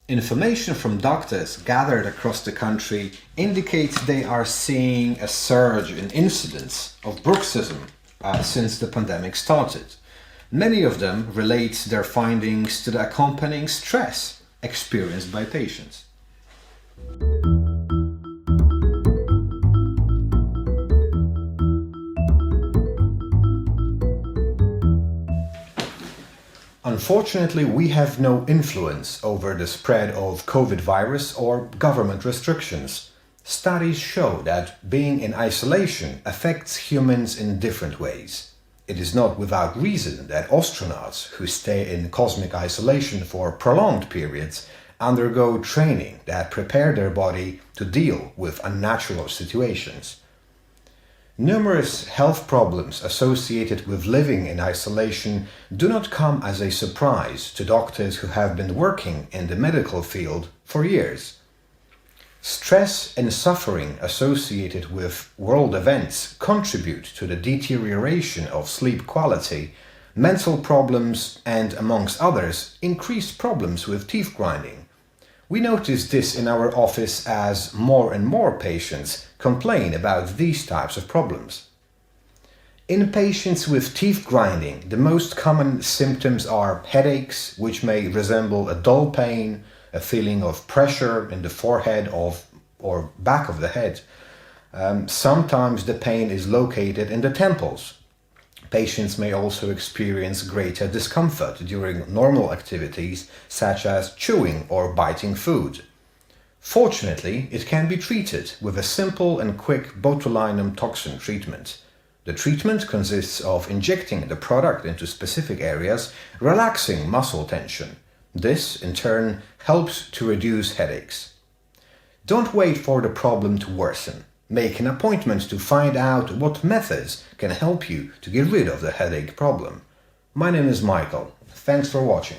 Information from doctors gathered across the country indicates they are seeing a surge in incidence of Bruxism since the pandemic started. Many of them relate their findings to the accompanying stress experienced by patients. Unfortunately, we have no influence over the spread of COVID virus or government restrictions. Studies show that being in isolation affects humans in different ways. It is not without reason that astronauts who stay in cosmic isolation for prolonged periods undergo training that prepare their body to deal with unnatural situations. Numerous health problems associated with living in isolation do not come as a surprise to doctors who have been working in the medical field for years. Stress and suffering associated with world events contribute to the deterioration of sleep quality, mental problems, and, amongst others, increased problems with teeth grinding. We notice this in our office as more and more patients complain about these types of problems. In patients with teeth grinding, the most common symptoms are headaches, which may resemble a dull pain, a feeling of pressure in the forehead or back of the head. Sometimes the pain is located in the temples. Patients may also experience greater discomfort during normal activities such as chewing or biting food. Fortunately, it can be treated with a simple and quick botulinum toxin treatment. The treatment consists of injecting the product into specific areas, relaxing muscle tension. This, in turn, helps to reduce headaches. Don't wait for the problem to worsen. Make an appointment to find out what methods can help you to get rid of the headache problem. My name is Michael. Thanks for watching.